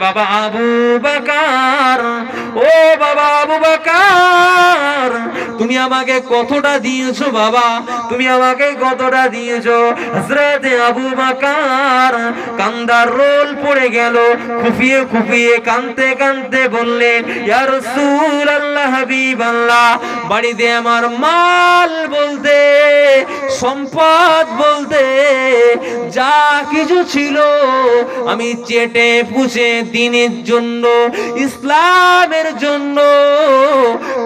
বাবা আবু বকর, ও বাবা আবু বকর, তুমি আমাকে কতটা দিয়েছো বাবা, তুমি আমাকে কতটা দিয়েছো। হযরত আবু বকর কান্দার রোল পড়ে গেল, ফুফিয়ে ফুফিয়ে কাঁদতে কাঁদতে বললেন, ইয়া রাসূলুল্লাহ, হাবিবাল্লাহ, বাড়িতে আমার মাল বলতে, সম্পদ বলতে যা কিছু ছিল আমি চেটে পুষে দিনের জন্য, ইসলামের জন্য,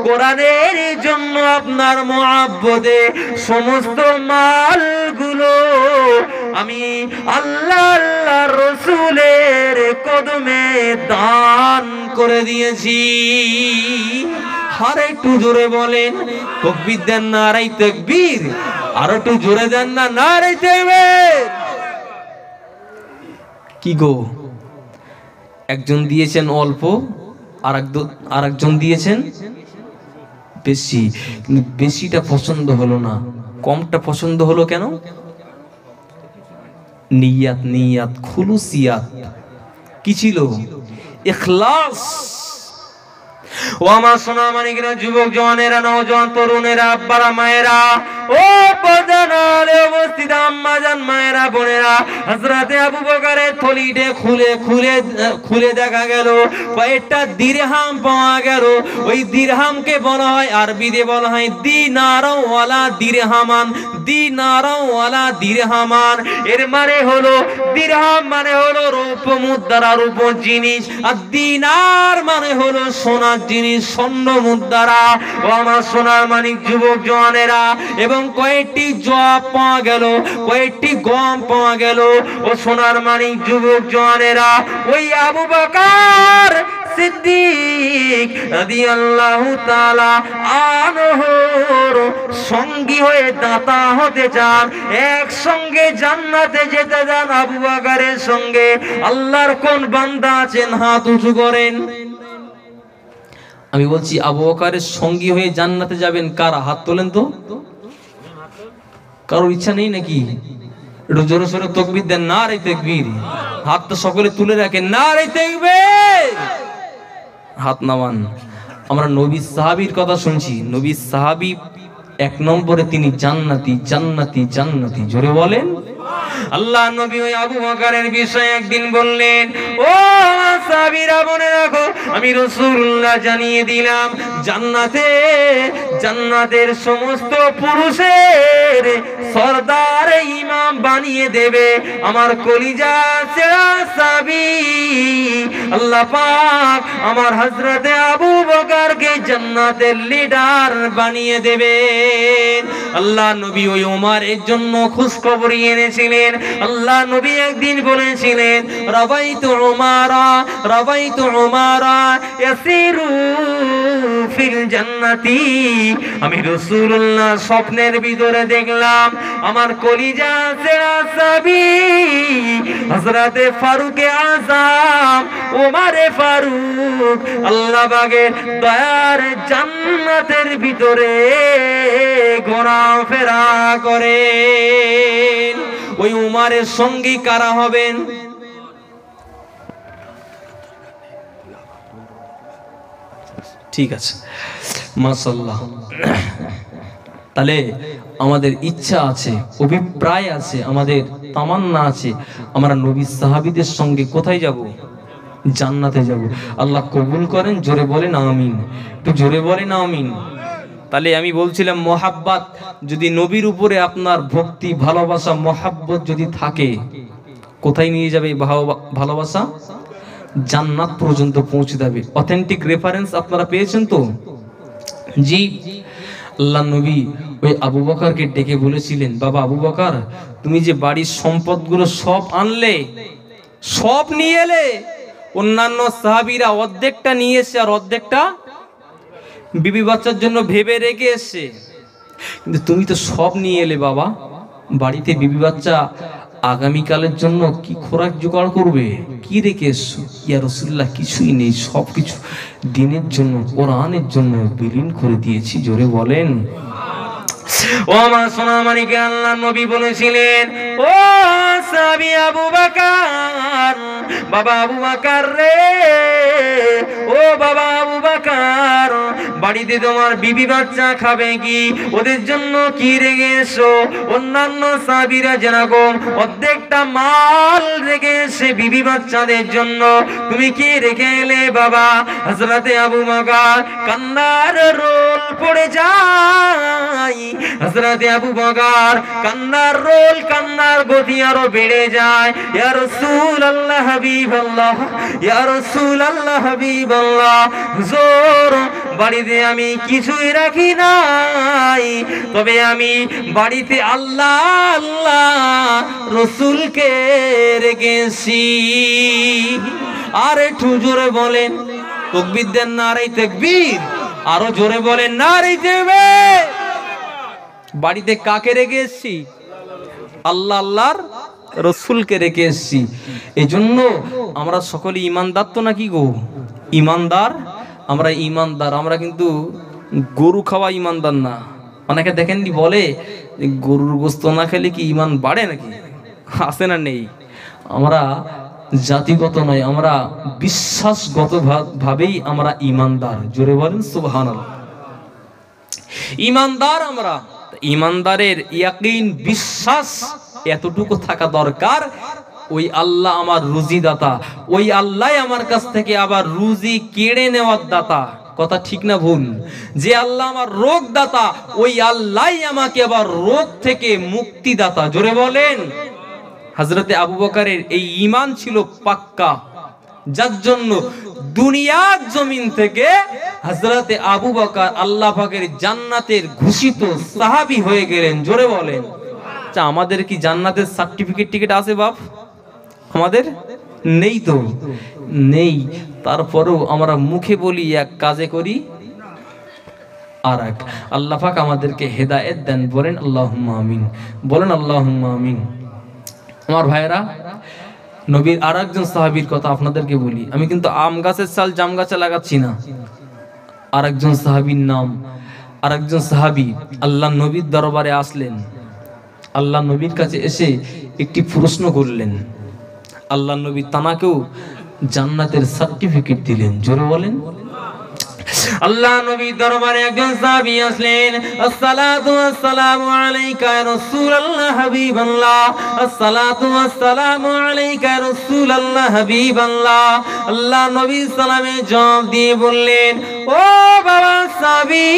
কোরআনের জন্য, আপনার মুহাব্বতে সমস্ত মালগুলো আমি আল্লাহর রাসূলের কদমে দান করে দিয়েছি। আর একটু জোরে বলেন তাকবীর দেন, নারায়ে তাকবীর। আর একটু জোরে দেন না, নারায়ে তাকবীর। কি গো, একজন দিয়েছেন অল্প, আর একজন দিয়েছেন বেশি। কিন্তু বেশিটা পছন্দ হলো না, কমটা পছন্দ হলো কেন? নিয়াত, নিয়াত, খুলুসিয়াত কি ছিল? ইখলাস। ও আমার সোনা মানিকেরা, যুবক জওয়ানেরা, নওজওয়ান তরুণেরা, আব্বারা, মায়েরা, ও পর্দানালে উপস্থিত আম্মা জান, মায়েরা, বোনেরা, হযরত আবু বকরের থলিটা খুলে খুলে খুলে দেখা গেল কয়েকটা দিরহাম পাওয়া গেল। ওই দিরহামকে বলা হয়, আরবিতে বলা হয় দিনার ওয়ালা দিরহামান, দিনার ওয়ালা দিরহামান। এর মানে হলো দিরহাম মানে হলো রূপ মুদ্রা, রূপ জিনিস, আর দিনার মানে হলো সোনার জিনিস, স্বর্ণ মুদ্রা। ও আমার সোনার মানিক যুবক জওয়ানেরা, এবং কয়েকটি জব পাওয়া গেল, কয়েকটি গম পাওয়া গেল। ও সোনার মানিক যুবক জওয়ানেরা, ওই আবু বকর সিদ্দিক রাদিয়াল্লাহু তাআলা আনহুর সঙ্গী হয়ে দাতা হতে চান, একসঙ্গে জান্নাতে যেতে চান আবু বকরের সঙ্গে। আল্লাহর কোন বান্দা আছেন হাত উঁচু করেন। আমি বলছি আবু বকরের সঙ্গী হয়ে জান্নাতে যাবেন কারা? হাত তোলেন তো। কারোর ইচ্ছা নেই নাকি? একটু জোরে সোরে তাকবীর দেন, নারে তাকবীর। হাত তো সকলে তুলে রাখেন, নারে তাকবীর। হাত নামান। আমরা নবী সাহাবীর কথা শুনছি, নবী সাহাবী এক নম্বরে তিনি জান্নাতি, জান্নাতি, জান্নাতি। জোরে বলেন। আল্লাহ নবী ওই আবু বকরের বিষয়ে একদিন বললেন, ও সাহাবীরা মনে রাখো, আমি রাসূলুল্লাহ জানিয়ে দিলাম জান্নাতে, জান্নাতের সমস্ত পুরুষের সরদার ইমাম বানিয়ে দেবে আমার কলিজা ছেঁড়া সাহাবী। আল্লাহ পাক আমার হযরতে আবু বকরকে জান্নাতের লিডার বানিয়ে দেবেন। আল্লাহ নবী ওই ওমরের জন্য খোঁজখবর এনেছিলেন। আল্লাহ নবী একদিন বলেছিলেন, রাবাইতু উমারা, রাবাইতু উমারা ইয়াসিরু ফিল জান্নাতি। আমি রাসূলুল্লাহ স্বপ্নের ভিতরে দেখলাম আমার কলিজা ছেঁড়া সাহাবী হযরতে ফারুক আযম, ওমরে ফারুক আল্লাহ পাকের দয়ার জান্নাতের ভিতরে ঘোরাফেরা করেন। ওই উমারের সঙ্গী কারা হবেন? ঠিক আছে, মাশাআল্লাহ। তাহলে আমাদের ইচ্ছা আছে, অভিপ্রায় আছে, আমাদের তামান্না আছে, আমরা নবী সাহাবীদের সঙ্গে কোথায় যাব? জান্নাতে যাব। আল্লাহ কবুল করেন। জোরে বলেন আমিন। একটু জোরে বলেন আমিন। তাহলে আমি বলছিলাম মোহাব্বত, যদি নবীর উপরে আপনার ভক্তি, ভালোবাসা, মোহাব্বত যদি থাকে, কোথায় নিয়ে যাবে এই ভালোবাসা? জান্নাত পর্যন্ত পৌঁছে যাবে। অথেন্টিক রেফারেন্স আপনারা পেয়েছেন তো? জি। আল্লাহ নবী ওই আবু বকরকে ডেকে বলেছিলেন, বাবা আবু বকর, তুমি যে বাড়ির সম্পদগুলো সব আনলে, সব নিয়ে এলে, অন্যান্য সাহাবীরা অর্ধেকটা নিয়ে এসে আর অর্ধেকটা বিবি বাচ্চার জন্য ভেবে রেখে এসছে, কিন্তু তুমি তো সব নিয়ে এলে বাবা, বাড়িতে বিবি বাচ্চা আগামীকালের জন্য কি খোরাক জোগাড় করবে? কি রেখে এসছো? ইয়া রাসূলুল্লাহ, কিছুই নেই, সবকিছু দিনের জন্য, কোরআনের জন্য বিলীন করে দিয়েছি। জোরে বলেন। ও আমার সোনা মানিকে, আল্লাহ নবী বলেছিলেন, ও সাহাবী আবু বকর, বাবা আবু বকর রে, ও বাবা আবু বকর, বাড়িতে তোমার বিবি বাচ্চা খাবে কি? ওদের জন্য কি রেখে এসো? অন্যান্য সাহাবীরা যেরকম অর্ধেকটা মাল রেখে এসে বিবি বাচ্চাদের জন্য, তুমি কি রেখে এলে বাবা? হযরতে আবু বকর কান্নার রোল পড়ে যায়। হযরতে আবু বকর কান্নার রোল, কান্নার গতি আরো বেড়ে যায়। ইয়া রাসূলুল্লাহ হাবিবাল্লাহ, ইয়া রাসূলুল্লাহ হাবিবাল্লাহ, হুজুর বাড়িতে আমি কিছুই রাখি নাই, তবে আমি বাড়িতে আল্লাহ আল্লাহ রাসূলকে রেখেছি। আর একটু জোরে বলেন তাকবীর দেন, নারে তাকবীর। আরো জোরে বলেন নারে তাকবীর। বাড়িতে কাকে রেখে এসেছি? আল্লাহ আল্লাহর রাসূলকে রেখে এসেছি। এই জন্য আমরা সকলে ইমানদার তো নাকি গো? ইমানদার, আমরা ইমানদার। আমরা কিন্তু গরু খাওয়া ইমানদার না। অনেকে দেখেননি বলে গরুর গোশত না খেলে কি ইমান বাড়ে নাকি? আছে না নেই? আমরা জাতিগত নয়, আমরা বিশ্বাসগত ভাবেই আমরা ইমানদার। জোরে বলেন সুবহানাল্লাহ। ইমানদার আমরা। ইমানদারের ইয়াকিন, বিশ্বাস এতটুকু থাকা দরকার, ওই আল্লাহ আমার রুজি দাতা, ওই আল্লাহ আমার কাছ থেকে আবার রুজি কেড়ে নেওয়ার দাতা। কথা ঠিক না ভুল? যে আল্লাহ আমার রোগ দাতা, ওই আল্লাহ আমাকে আবার রোগ থেকে মুক্তি দাতা। জোরে বলেন। হযরতে আবু বকরের এই ঈমান ছিল পাক্কা, যার জন্য দুনিয়ার জমিন থেকে হযরতে আবু বকর আল্লাহ পাকের জান্নাতের ঘোষিত সাহাবী হয়ে গেলেন। জোরে বলেন। আচ্ছা, আমাদের কি জান্নাতের সার্টিফিকেট টিকিট আছে বাপ? আমাদের নেই তো, নেই। তারপরেও আমরা মুখে বলি এক, কাজে করি আর এক। আল্লাহ পাক আমাদেরকে হেদায়েত দেন। বলেন আল্লাহুম্মা আমিন। বলেন আল্লাহুম্মা আমিন। আমার ভাইরা, নবীর আরেকজন সাহাবীর কথা আপনাদেরকে বলি। আমি কিন্তু আম গাছের চাল জাম গাছে লাগাচ্ছি না। আরেকজন সাহাবীর নাম, আরেকজন সাহাবী আল্লাহ নবীর দরবারে আসলেন। আল্লাহ নবীর কাছে এসে একটি প্রশ্ন করলেন। আল্লাহ নবী তানাকেও জান্নাতের সার্টিফিকেট দিলেন। জোরে বলেন। আল্লাহ নবী দরবারে একজন সাহাবী আসলেন। আসসালাতু ওয়াসসালামু আলাইকা ইয়া রাসূলুল্লাহ হাবিবাল্লাহ, আসসালাতু ওয়াসসালামু আলাইকা ইয়া রাসূলুল্লাহ হাবিবাল্লাহ। আল্লাহ নবী সালামে জবাব দিয়ে বললেন, ও বাবা সাহাবী,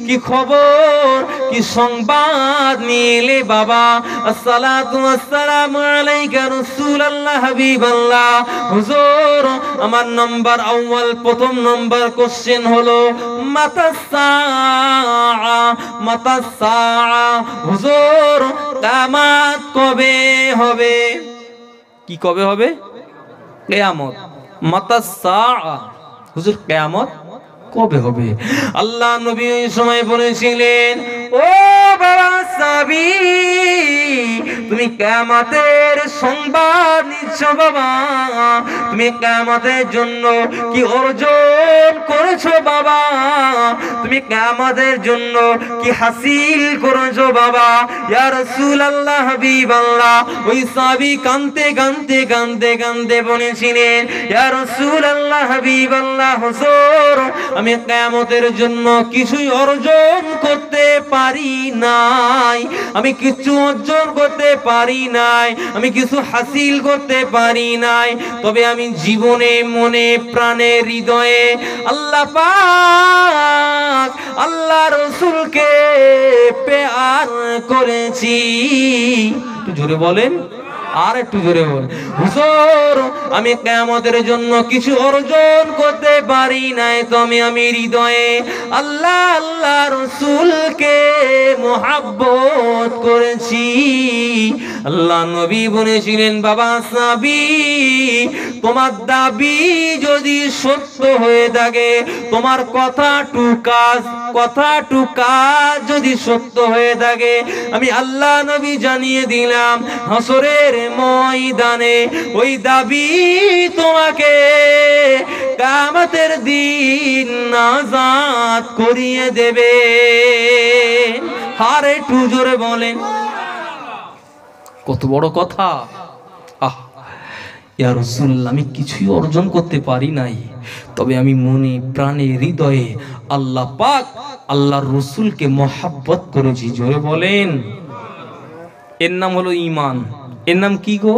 কি খবর, কি সংবাদ নিয়ে এলে বাবা? আসসালাতু ওয়াসসালামু আলাইকা ইয়া রাসূলুল্লাহ হাবিবাল্লাহ। হুজুর, আমার নাম্বার আউয়াল, প্রথম নাম্বার কোশ্চেন হলো মাতা হুজুর, কিয়ামত কবে হবে? কি কবে হবে? কিয়ামত। মাতা হুজুর, কিয়ামত কবে হবে? আল্লাহ নবী ওই সময় বলেছিলেন, ও বাবা সাহাবী, তুমি কিয়ামতের সংবাদ নিচ্ছ বাবা? তুমি কিয়ামতের জন্য কি অর্জন করেছো বাবা? তুমি কিয়ামতের জন্য কি হাসিল করেছো বাবা? ইয়া রাসূলুল্লাহ হাবিবাল্লাহ। ওই সাহাবী কাঁদতে কাঁদতে কাঁদতে কাঁদতে বলেছিলেন, ইয়া রাসূলুল্লাহ হাবিবাল্লাহ, হুজুর, আমি কিয়ামতের জন্য কিছুই অর্জন করতে পারি নাই, আমি কিছু অর্জন করতে পারি নাই, আমি কিছু হাসিল করতে পারি নাই, তবে আমি জীবনে, মনে, প্রাণে, হৃদয়ে আল্লাহ পাক, আল্লাহ রাসূলকে পেয়ার করেছি। একটু জোরে বলেন, আর একটু জোরে বলেন। হুজুর, আমি কিয়ামতের জন্য কিছু অর্জন করতে পারি নাই, তবে আমি হৃদয়ে আল্লাহ আল্লাহ রাসূলকে মুহাব্বত করেছি। আল্লাহ নবী বলেছিলেন, বাবা সাহাবী, তোমার দাবি যদি সত্য হয়ে থাকে, তোমার কথাটু কাজ যদি সত্য হয়ে থাকে, আমি আল্লাহ নবী জানিয়ে দিলাম, হাসরের ময়দানে ওই দাবি তোমাকে কিয়ামতের দিন আযাদ করিয়ে দেবে। আর একটু জোরে বলেন। কত বড় কথা। আহ ইয়া রাসূলুল্লাহ, আমি কিছুই অর্জন করতে পারি নাই, তবে আমি মনে প্রাণে হৃদয়ে আল্লাহ পাক আল্লাহর রসুলকে মহাব্বত করেছি। জোরে বলেন। এর নাম হলো ঈমান। এর নাম কি গো?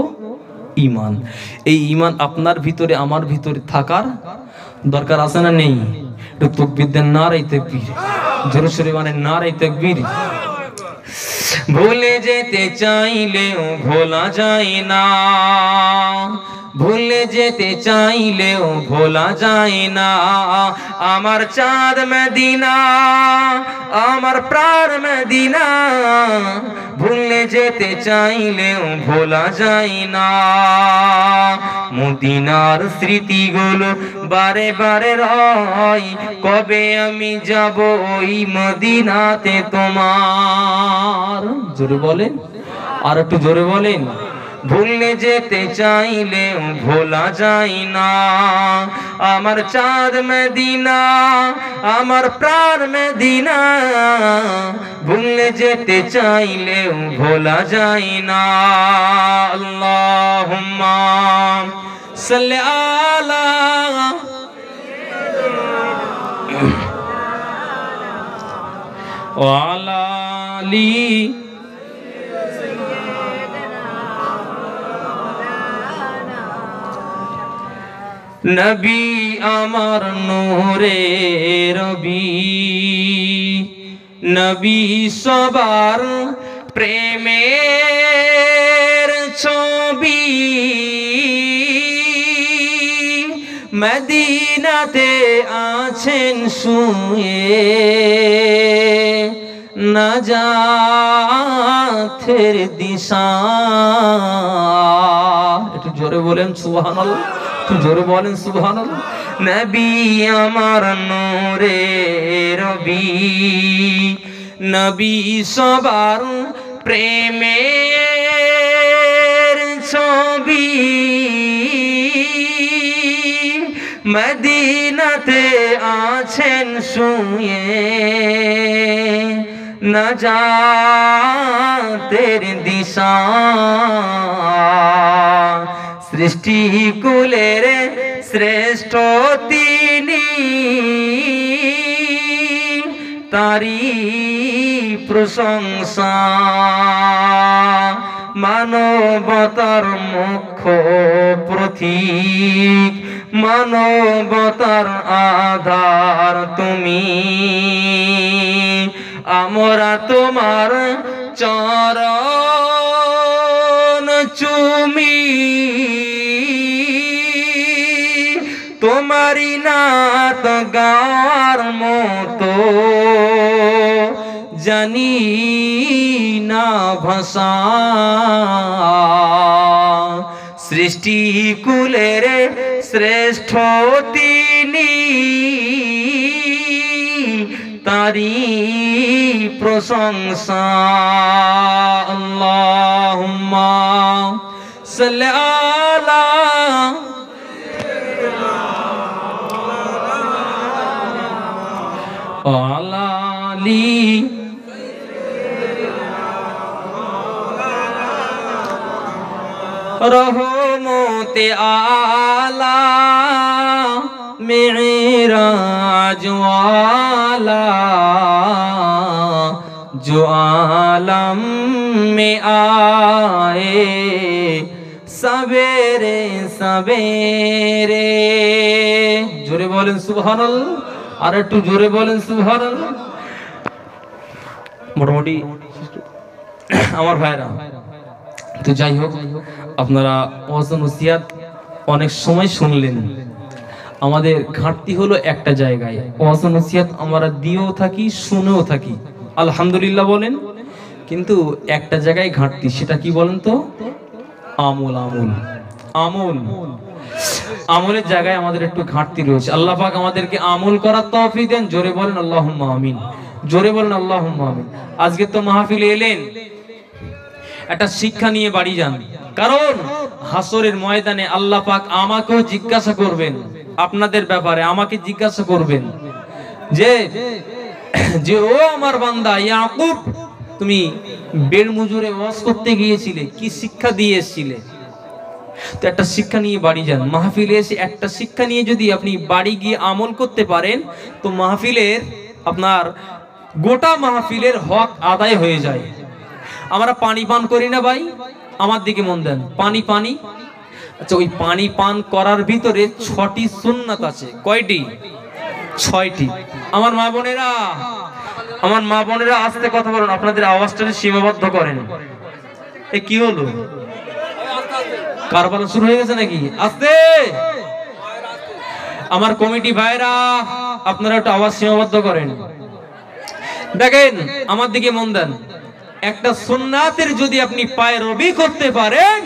ঈমান। এই ঈমান আপনার ভিতরে আমার ভিতরে থাকার দরকার আছে না নেই? একটু তাকবীর দেন, নারে তাকবীর। জোরে সোরে মানে নারে তাকবীর। ভুলে যেতে চাইলেও ভোলা যায় না, ভুলে যেতে চাইলেও ভোলা যায় না আমার চাঁদ মদিনা, আমার প্রাণ মদিনা। ভুলে যেতে চাইলেও ভোলা যায় না মদিনার স্মৃতিগুলো বারে বারে রয়, কবে আমি যাব ওই মদিনাতে তোমার। জোরে বলেন, আর একটু জোরে বলেন। ভুলে যেতে চাইলেও ভোলা যায় না আমার চাঁদ মদিনা, আমার প্রাণ মদিনা। ভুলে যেতে চাইলেও ভোলা যায় না। আল্লাহুম্মা সাল্লি আলা ওয়া আলা আলি নবী আমার নূরে রবি, নবী সবার প্রেমের ছবি। মদিনাতে আছেন শুয়ে, নাজাতের দিশা। একটু জোরে বলেন সুবহানাল্লাহ, একটু জোরে বলেন সুবহানাল্লাহ। নবী আমার নূরে রবি, নবী সবার প্রেমের ছবি। মদিনাতে আছেন শুয়ে, নাজাতের দিশা। সৃষ্টি কুলের শ্রেষ্ঠ তিনি, তারি প্রশংসা। মানবতার মুখ্য প্রতীক, মানবতার আধার তুমি। আমরা তোমার চরণ চুমি, তোমারি নাত গাওয়ার মতো জানি না ভাষা। সৃষ্টি কুলের শ্রেষ্ঠ তিনি, তারি প্রশংসা। আল্লাহুম্মা সাল্লি আলা আলা আলি রহমতে আলা मेराज वाला जो आलम में आए सवेरे सवेरे। जोरे बोलें सुबहानाल्लाह, আর একটু জোরে বলেন সুবহানাল্লাহ। মোটামুটি আমার ভাইরা, তো যাই হোক, আপনারা ওয়াজ নসিহত অনেক সময় শুনলেন। আমাদের ঘাটতি হলো একটা জায়গায়। ওয়াজ নসিহত আমরা দিয়েও থাকি, শুনেও থাকি, আলহামদুলিল্লাহ বলেন, কিন্তু একটা জায়গায় ঘাটতি। সেটা কি বলেন তো? আমল। আমল আমল আমলের জায়গায় আমাদের একটু ঘাটতি রয়েছে। আল্লাহ পাক আমাদেরকে আমল করার তৌফিক দেন। জোরে বলেন আল্লাহুম্মা আমিন, জোরে বলেন আল্লাহুম্মা আমিন। আজকে তো মাহফিলে এলেন, একটা শিক্ষা নিয়ে বাড়ি যান, কারণ হাসরের ময়দানে আল্লাহ পাক আমাকেও জিজ্ঞাসা করবেন আপনাদের ব্যাপারে। আমাকে জিজ্ঞাসা করবেন যে ও আমার বান্দা ইয়াকুব, তুমি বেড় মজুরে ওয়াজ করতে গিয়েছিলে, কি শিক্ষা দিয়ে এসেছিলে? তো একটা শিক্ষা নিয়ে বাড়ি যান। মাহফিলে এসে একটা শিক্ষা নিয়ে যদি আপনি বাড়ি গিয়ে আমল করতে পারেন, তো মাহফিলের আপনার গোটা মাহফিলের হক আদায় হয়ে যায়। আমরা পানি পান করি না ভাই? আমার দিকে মন দেন, পানি পানি। আচ্ছা, ওই পানি পান করার ভিতরে 6টি সুন্নাত আছে। কয়টি? 6টি। আমার মা বোনেরা আস্তে কথা বলুন, আপনাদের আওয়াজটা সীমাবদ্ধ করেন। এ কি হলো? কারবালা শুরু হয়ে গেছে নাকি? আস্তে। আমার কমিটি ভাইরা, আপনারা একটু আওয়াজ সীমাবদ্ধ করেন। দেখেন, আমার দিকে মন দেন। একটা সুন্নাতের যদি আপনি পায়রবি করতে পারেন,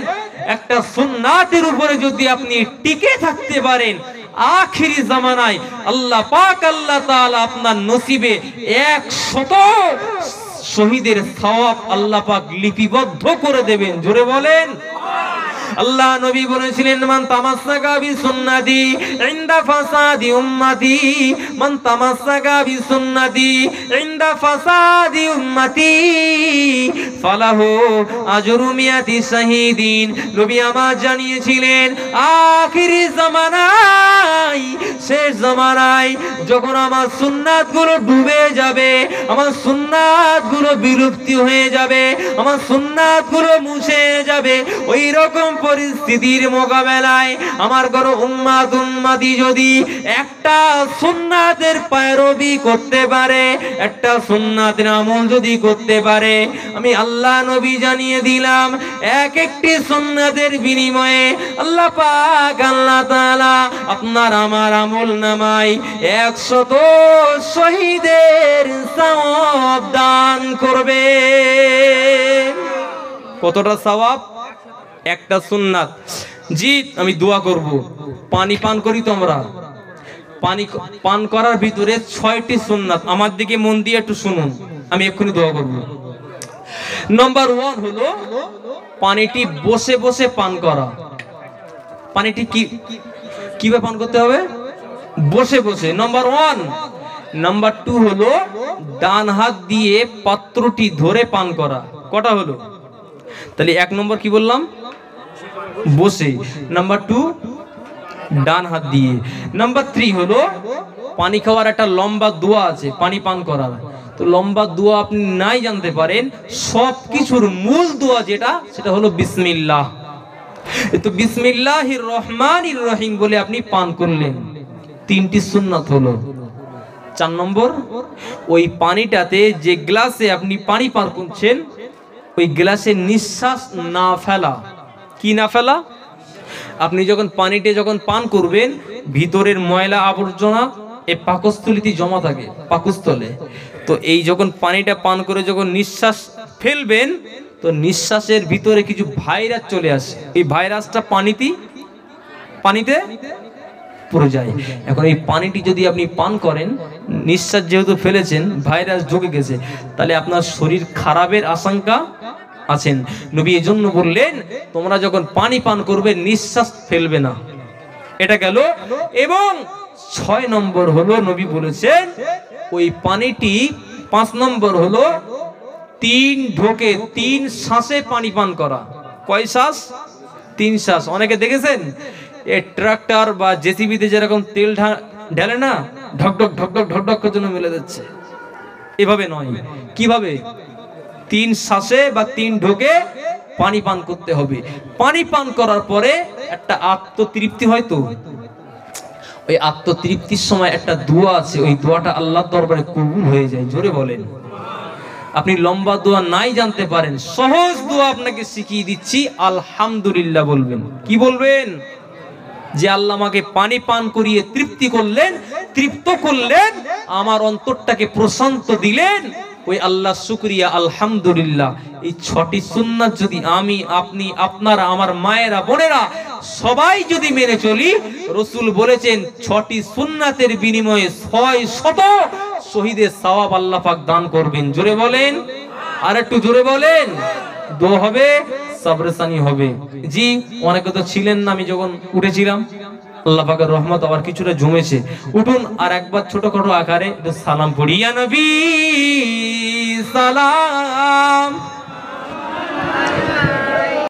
একটা সুন্নাতের উপরে যদি আপনি টিকে থাকতে পারেন, আখিরি জামানায় আল্লাহ পাক আল্লাহ তাআলা আপনার নসিবে 100 শহীদের সওয়াব আল্লাহ পাক লিপিবদ্ধ করে দেবেন। জোরে বলেন। আল্লাহ নবী বলেছিলেন, মান তামাসসাকা বিসুন্নতি ইনদা ফাসাদি উম্মতি, মান তামাসসাকা বিসুন্নতি ইনদা ফাসাদি উম্মতি ফালাহু আজরু মিয়াতি শাহীদিন। নবী আমার জানিয়েছিলেন, আখিরি জামানায়, শেষ জামানায় যখন আমার সুন্নাতগুলো ডুবে যাবে, আমার সুন্নাতগুলো বিলুপ্তি হয়ে যাবে, আমার সুন্নাতগুলো মুছে যাবে, ওই রকম পরিস্থিতির মোকাবেলায় আমার ঘর উম্মতি যদি একটা সুন্নাতের পায়রবি করতে পারে, একটা সুন্নাতের আমল যদি করতে পারে, আমি আল্লাহ নবী জানিয়ে দিলাম, এক একটি সুন্নাতের বিনিময়ে আল্লাহ পাক আল্লাহ তাআলা আপনার আমার আমল নামায় 100 শহীদের সওয়াব দান করবে। কতটা সওয়াব? একটা সুন্নাত। জি, আমি দোয়া করব। পানি পান করি তো আমরা, পানি পান করার ভিতরে 6টি সুন্নাত। আমার দিকে মন দিয়ে একটু শুনুন, আমি এক্ষুনি দোয়া করব। নাম্বার 1 হলো পানিটি বসে বসে পান করা। পানিটি কিভাবে পান করতে হবে? বসে বসে, নাম্বার 1। নাম্বার 2 হলো ডান হাত দিয়ে পাত্রটি ধরে পান করা। কটা হলো? তাহলে 1 নম্বর কি বললাম? বসে। নাম্বার 2 ডান হাত দিয়ে। নাম্বার 3 হলো পানি খাওয়ার একটা লম্বা দোয়া আছে পানি পান করার। তো লম্বা দোয়া আপনি নাই জানতে পারেন, সব কিছুর মূল দোয়া যেটা, সেটা হলো বিসমিল্লাহ। তো বিসমিল্লাহির রহমানির রহিম বলে আপনি পান করলেন। 3টি সুন্নাত হলো। 4 নম্বর, ওই পানিটাতে যে গ্লাসে আপনি পানি পান করছেন, ওই গ্লাসে নিঃশ্বাস না ফেলা। কি না ফেলা? আপনি যখন পানিতে যখন পান করবেন, ভিতরের ময়লা আবর্জনা এই পাকস্থলিতে জমা থাকে, পাকস্থলে। তো এই যখন পানিটা পান করে যখন নিঃশ্বাস ফেলবেন, তো নিঃশ্বাসের ভিতরে কিছু ভাইরাস চলে আসে। এই ভাইরাসটা পানিতে পড়ে যায়। এখন এই পানিটি যদি আপনি পান করেন, নিঃশ্বাস যেহেতু ফেলেছেন, ভাইরাস ঢুকে গেছে, তাহলে আপনার শরীর খারাপের আশঙ্কা আছেন। নবী এজন্য বললেন, তোমরা যখন পানি পান করবে নিঃশ্বাস ফেলবে না। এটা গেল। এবং 6 নম্বর হলো নবী বলেছেন, ওই পানিটি 5 নম্বর হলো 3 ঢোকে 3 শ্বাসে পানি পান করা। কয় শ্বাস? 3 শ্বাস। অনেকে দেখেছেন এই ট্রাক্টর বা জেসিবিতে যেরকম তেল ঢালে না, ঢকঢক ঢকঢক ঢকঢক করে জন্য মেলে যাচ্ছে, এভাবে নয়। কিভাবে? 3 শ্বাসে বা 3 ঢোকে পানি পান করতে হবে। পানি পান করার পরে একটা আত্মতৃপ্তি হয়। তো ওই আত্মতৃপ্তির সময় একটা দোয়া আছে, ওই দোয়াটা আল্লাহর দরবারে কবুল হয়ে যায়। জোরে বলেন। আপনি লম্বা দোয়া নাই জানতে পারেন, সহজ দোয়া আপনাকে শিখিয়ে দিচ্ছি। আলহামদুলিল্লাহ বলবেন। কি বলবেন? যে আল্লাহ আমাকে পানি পান করিয়ে তৃপ্ত করলেন, আমার অন্তরটাকে প্রশান্ত দিলেন, ওই আল্লাহ শুকরিয়া, আলহামদুলিল্লাহ। এই 6টি সুন্নাত যদি আমি, আপনি, আপনারা, আমার মায়েরা, বোনেরা সবাই যদি মেনে চলি, রাসূল বলেছেন 6টি সুন্নাতের বিনিময়ে 600 শহীদের সওয়াব আল্লাহ পাক দান করবেন। জোরে বলেন, আর একটু জোরে বলেন। দোয়া হবে, সাবরেসানি হবে। জি, অনেকে তো ছিলেন না আমি যখন উঠেছিলাম, আল্লাহ পাকের রহমত আবার কিছুটা জমেছে। উঠুন আর একবার ছোটখাটো আকারে সালাম পড়ি। ইয়া নবী সালাম